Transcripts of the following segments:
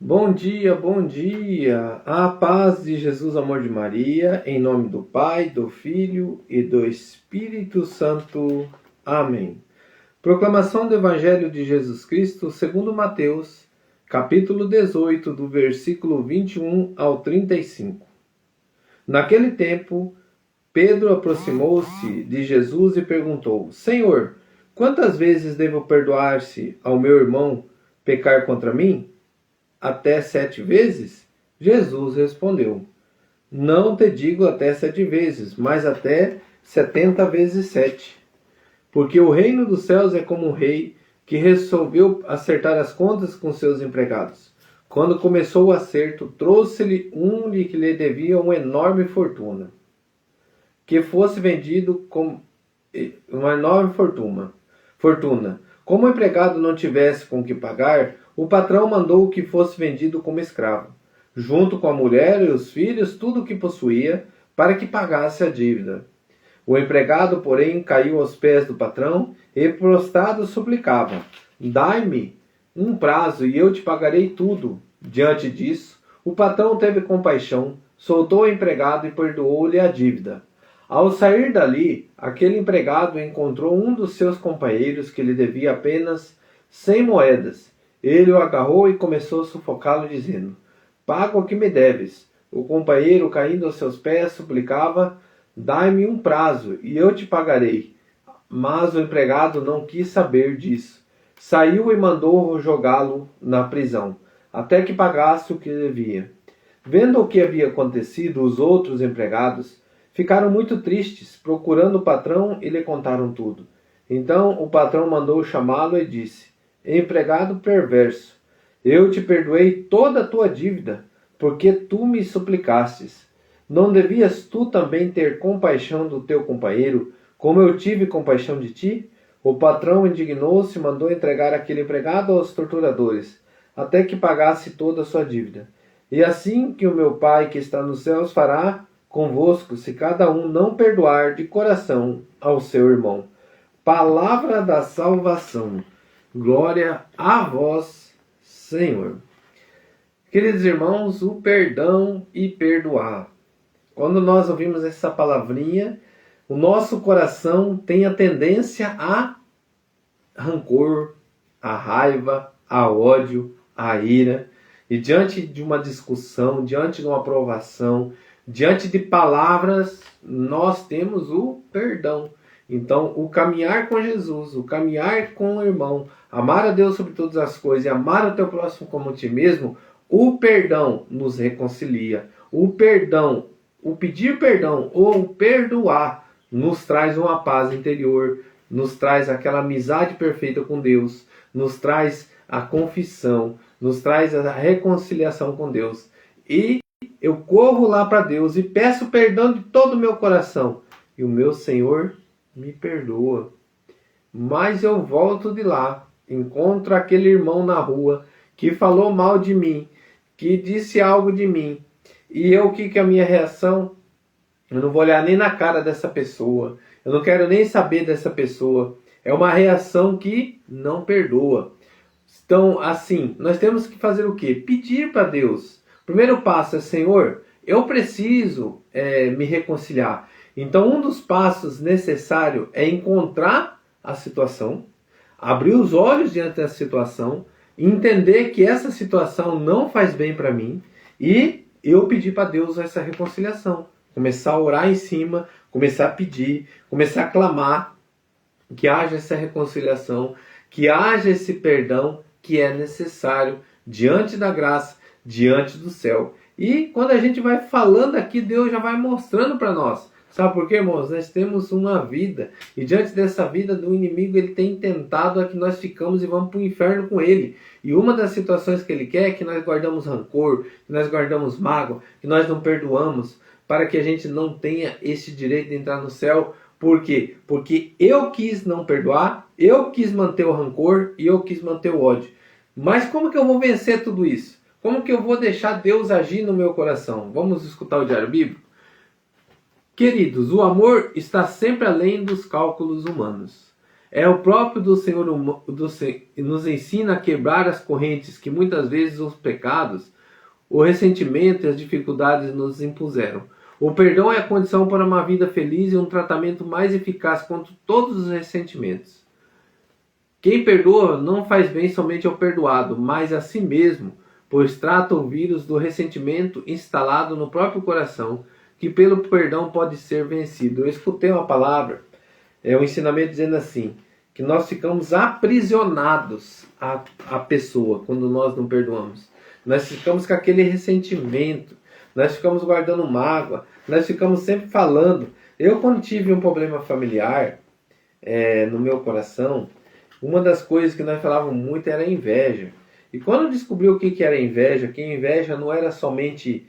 Bom dia, bom dia. A paz de Jesus, amor de Maria, em nome do Pai, do Filho e do Espírito Santo. Amém. Proclamação do Evangelho de Jesus Cristo, segundo Mateus, capítulo 18, do versículo 21 ao 35. Naquele tempo, Pedro aproximou-se de Jesus e perguntou: Senhor, quantas vezes devo perdoar-se ao meu irmão pecar contra mim? Até 7 vezes? Jesus respondeu: Não te digo até 7 vezes, mas até 70 vezes 7. Porque o reino dos céus é como um rei que resolveu acertar as contas com seus empregados. Quando começou o acerto, trouxe-lhe um que lhe devia uma enorme fortuna, que fosse vendido com uma enorme fortuna. Como o empregado não tivesse com que pagar, o patrão mandou que fosse vendido como escravo, junto com a mulher e os filhos, tudo o que possuía, para que pagasse a dívida. O empregado, porém, caiu aos pés do patrão e, prostrado, suplicava: Dai-me um prazo e eu te pagarei tudo. Diante disso, o patrão teve compaixão, soltou o empregado e perdoou-lhe a dívida. Ao sair dali, aquele empregado encontrou um dos seus companheiros que lhe devia apenas 100 moedas. Ele o agarrou e começou a sufocá-lo, dizendo: Paga o que me deves. O companheiro, caindo aos seus pés, suplicava: Dai-me um prazo, e eu te pagarei. Mas o empregado não quis saber disso. Saiu e mandou jogá-lo na prisão, até que pagasse o que devia. Vendo o que havia acontecido, os outros empregados ficaram muito tristes, procurando o patrão e lhe contaram tudo. Então o patrão mandou chamá-lo e disse: Empregado perverso, eu te perdoei toda a tua dívida, porque tu me suplicastes. Não devias tu também ter compaixão do teu companheiro, como eu tive compaixão de ti? O patrão indignou-se e mandou entregar aquele empregado aos torturadores, até que pagasse toda a sua dívida. E assim que o meu Pai que está nos céus fará convosco, se cada um não perdoar de coração ao seu irmão. Palavra da salvação. Glória a vós, Senhor. Queridos irmãos, o perdão e perdoar. Quando nós ouvimos essa palavrinha, o nosso coração tem a tendência a rancor, a raiva, a ódio, a ira. E diante de uma discussão, diante de uma aprovação, diante de palavras, nós temos o perdão. Então, o caminhar com Jesus, o caminhar com o irmão, amar a Deus sobre todas as coisas e amar o teu próximo como a ti mesmo, o perdão nos reconcilia. O perdão, o pedir perdão ou o perdoar nos traz uma paz interior, nos traz aquela amizade perfeita com Deus, nos traz a confissão, nos traz a reconciliação com Deus. E eu corro lá para Deus e peço perdão de todo o meu coração. E o meu Senhor me perdoa. Mas eu volto de lá, encontro aquele irmão na rua que falou mal de mim, que disse algo de mim. E eu, o que é a minha reação? Eu não vou olhar nem na cara dessa pessoa. Eu não quero nem saber dessa pessoa. É uma reação que não perdoa. Então, assim, nós temos que fazer o quê? Pedir para Deus. O primeiro passo é: Senhor, eu preciso me reconciliar. Então, um dos passos necessários é encontrar a situação, abrir os olhos diante da situação, entender que essa situação não faz bem para mim e eu pedir para Deus essa reconciliação. Começar a orar em cima, começar a pedir, começar a clamar que haja essa reconciliação, que haja esse perdão que é necessário diante da graça, diante do céu. E quando a gente vai falando aqui, Deus já vai mostrando para nós. Sabe por quê, irmãos? Nós temos uma vida, e diante dessa vida do inimigo, ele tem tentado a que nós ficamos e vamos para o inferno com ele. E uma das situações que ele quer é que nós guardamos rancor, que nós guardamos mágoa, que nós não perdoamos, para que a gente não tenha esse direito de entrar no céu. Por quê? Porque eu quis não perdoar, eu quis manter o rancor e eu quis manter o ódio. Mas como que eu vou vencer tudo isso? Como que eu vou deixar Deus agir no meu coração? Vamos escutar o Diário Bíblico? Queridos, o amor está sempre além dos cálculos humanos. É o próprio do Senhor nos ensina a quebrar as correntes que muitas vezes os pecados, o ressentimento e as dificuldades nos impuseram. O perdão é a condição para uma vida feliz e um tratamento mais eficaz contra todos os ressentimentos. Quem perdoa não faz bem somente ao perdoado, mas a si mesmo, pois trata o vírus do ressentimento instalado no próprio coração, que pelo perdão pode ser vencido. Eu escutei uma palavra, um ensinamento dizendo assim, que nós ficamos aprisionados à pessoa quando nós não perdoamos. Nós ficamos com aquele ressentimento, nós ficamos guardando mágoa, nós ficamos sempre falando. Eu, quando tive um problema familiar no meu coração, uma das coisas que nós falávamos muito era a inveja. E quando eu descobri o que era inveja, que inveja não era somente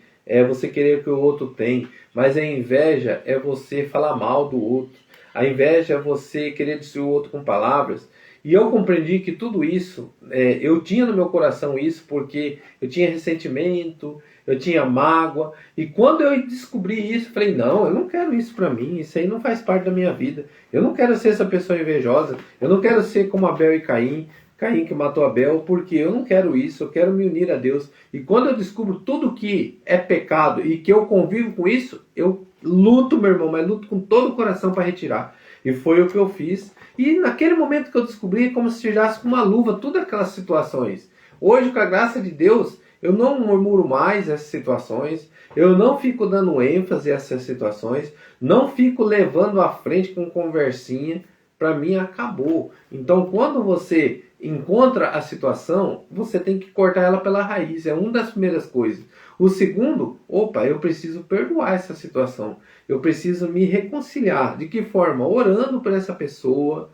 você querer o que o outro tem, mas a inveja é você falar mal do outro. A inveja é você querer destruir o outro com palavras. E eu compreendi que tudo isso, eu tinha no meu coração isso, porque eu tinha ressentimento, eu tinha mágoa. E quando eu descobri isso, falei, não, eu não quero isso pra mim, isso aí não faz parte da minha vida. Eu não quero ser essa pessoa invejosa, eu não quero ser como Abel e Caim, Caim que matou Abel, porque eu não quero isso, eu quero me unir a Deus. E quando eu descubro tudo que é pecado e que eu convivo com isso, eu luto, meu irmão, mas luto com todo o coração para retirar. E foi o que eu fiz. E naquele momento que eu descobri, é como se tirasse com uma luva todas aquelas situações. Hoje, com a graça de Deus, eu não murmuro mais essas situações, eu não fico dando ênfase a essas situações, não fico levando à frente com conversinha. Para mim, acabou. Então, quando você encontra a situação, você tem que cortar ela pela raiz. É uma das primeiras coisas. O segundo, eu preciso perdoar essa situação. Eu preciso me reconciliar. De que forma? Orando por essa pessoa,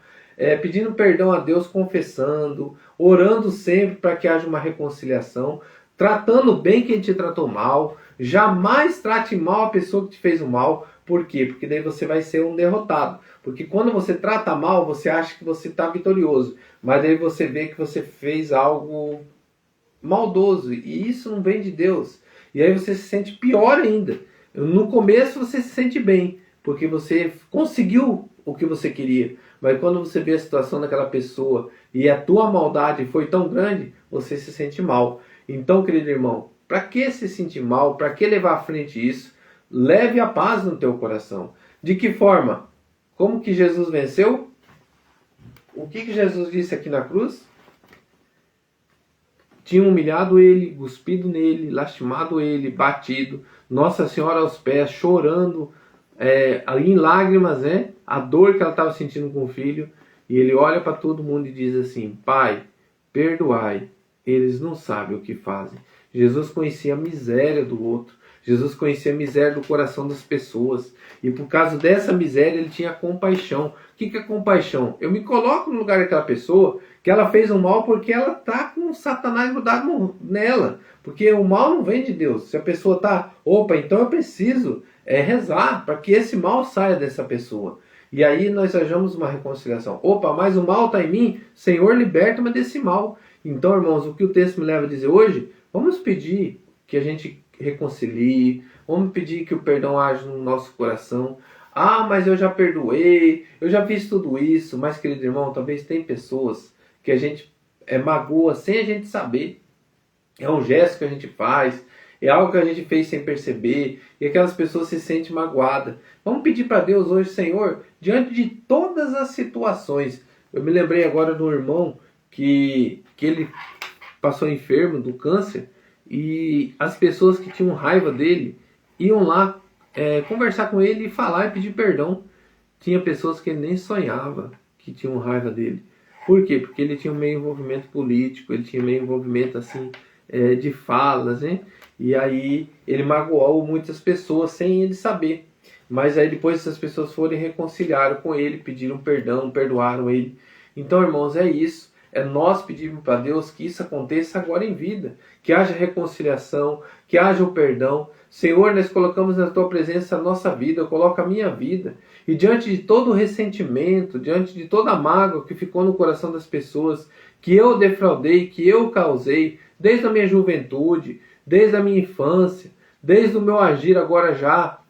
pedindo perdão a Deus, confessando, orando sempre para que haja uma reconciliação, tratando bem quem te tratou mal. Jamais trate mal a pessoa que te fez o mal. Por quê? Porque daí você vai ser um derrotado. Porque quando você trata mal, você acha que você está vitorioso. Mas daí você vê que você fez algo maldoso. E isso não vem de Deus. E aí você se sente pior ainda. No começo você se sente bem, porque você conseguiu o que você queria. Mas quando você vê a situação daquela pessoa e a tua maldade foi tão grande, você se sente mal. Então, querido irmão, para que se sentir mal? Para que levar à frente isso? Leve a paz no teu coração. De que forma? Como que Jesus venceu? O que Jesus disse aqui na cruz? Tinham humilhado ele, cuspido nele, lastimado ele, batido. Nossa Senhora aos pés, chorando, em lágrimas, a dor que ela estava sentindo com o filho. E ele olha para todo mundo e diz assim, Pai, perdoai, eles não sabem o que fazem. Jesus conhecia a miséria do outro. Jesus conhecia a miséria do coração das pessoas. E por causa dessa miséria ele tinha compaixão. O que é compaixão? Eu me coloco no lugar daquela pessoa que ela fez um mal porque ela está com Satanás grudado nela. Porque o mal não vem de Deus. Se a pessoa está, então eu preciso rezar para que esse mal saia dessa pessoa. E aí nós achamos uma reconciliação. Mas o mal está em mim, Senhor, liberta-me desse mal. Então, irmãos, o que o texto me leva a dizer hoje, vamos pedir que a gente reconcilie, vamos pedir que o perdão haja no nosso coração. Mas eu já perdoei, eu já fiz tudo isso. Mas, querido irmão, talvez tem pessoas que a gente magoa sem a gente saber. É um gesto que a gente faz, é algo que a gente fez sem perceber, e aquelas pessoas se sentem magoadas. Vamos pedir para Deus hoje, Senhor, diante de todas as situações. Eu me lembrei agora do irmão que ele passou enfermo do câncer, e as pessoas que tinham raiva dele iam lá conversar com ele e falar e pedir perdão. Tinha pessoas que ele nem sonhava que tinham raiva dele. Por quê? Porque ele tinha um meio envolvimento político, ele tinha meio envolvimento assim, de falas, e aí ele magoou muitas pessoas sem ele saber. Mas aí depois essas pessoas foram e reconciliaram com ele, pediram perdão, perdoaram ele. Então, irmãos, é isso. Nós pedirmos para Deus que isso aconteça agora em vida. Que haja reconciliação, que haja o perdão. Senhor, nós colocamos na Tua presença a nossa vida, eu coloco a minha vida. E diante de todo o ressentimento, diante de toda a mágoa que ficou no coração das pessoas, que eu defraudei, que eu causei, desde a minha juventude, desde a minha infância, desde o meu agir agora já,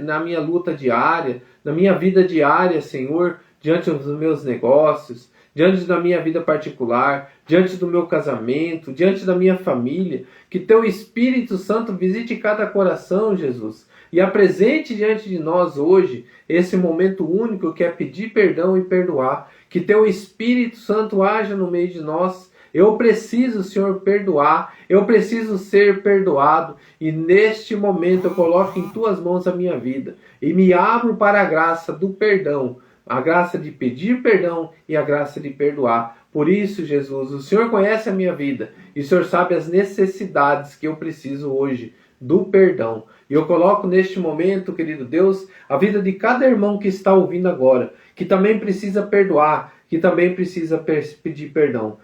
na minha luta diária, na minha vida diária, Senhor, diante dos meus negócios, diante da minha vida particular, diante do meu casamento, diante da minha família. Que teu Espírito Santo visite cada coração, Jesus, e apresente diante de nós hoje esse momento único que é pedir perdão e perdoar. Que teu Espírito Santo haja no meio de nós. Eu preciso, Senhor, perdoar. Eu preciso ser perdoado. E neste momento eu coloco em tuas mãos a minha vida. E me abro para a graça do perdão. A graça de pedir perdão e a graça de perdoar. Por isso, Jesus, o Senhor conhece a minha vida. E o Senhor sabe as necessidades que eu preciso hoje do perdão. E eu coloco neste momento, querido Deus, a vida de cada irmão que está ouvindo agora, que também precisa perdoar, que também precisa pedir perdão.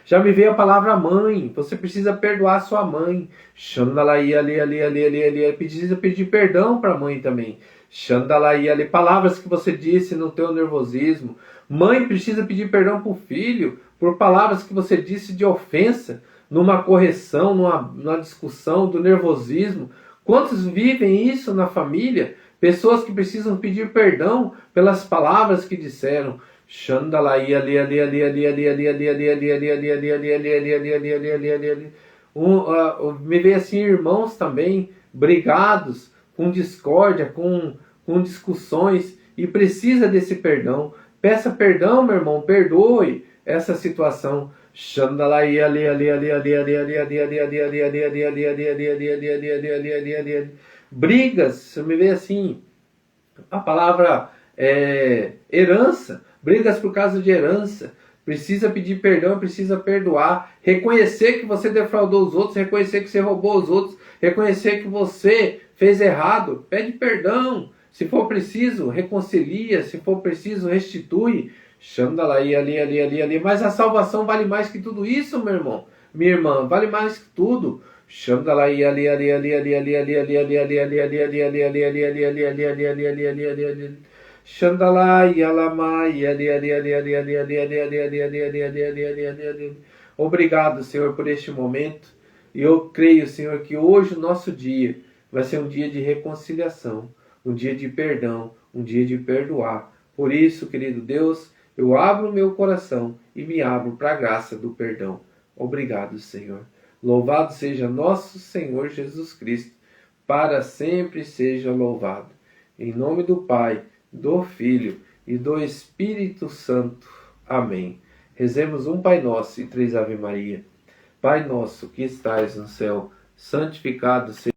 Já me veio a palavra mãe. Você precisa perdoar sua mãe. Precisa pedir perdão para a mãe também. Palavras que você disse no teu nervosismo. Mãe precisa pedir perdão para o filho por palavras que você disse de ofensa, numa correção, numa discussão do nervosismo. Quantos vivem isso na família? Pessoas que precisam pedir perdão pelas palavras que disseram. Me veio assim irmãos também brigados, com discórdia, com discussões, e precisa desse perdão. Peça perdão, meu irmão, perdoe essa situação. Brigas, me vê assim, a palavra herança, brigas por causa de herança. Precisa pedir perdão, precisa perdoar, reconhecer que você defraudou os outros, reconhecer que você roubou os outros, reconhecer que você fez errado, pede perdão. Se for preciso, reconcilia, se for preciso, restitui. Mas a salvação vale mais que tudo isso, meu irmão, minha irmã, vale mais que tudo. Obrigado, Senhor, por este momento. E eu creio, Senhor, que hoje o nosso dia vai ser um dia de reconciliação, um dia de perdão, um dia de perdoar. Por isso, querido Deus, eu abro o meu coração e me abro para a graça do perdão. Obrigado, Senhor. Louvado seja nosso Senhor Jesus Cristo, para sempre seja louvado. Em nome do Pai, do Filho e do Espírito Santo. Amém. Rezemos um Pai Nosso e 3 Ave Maria. Pai nosso que estais no céu, santificado seja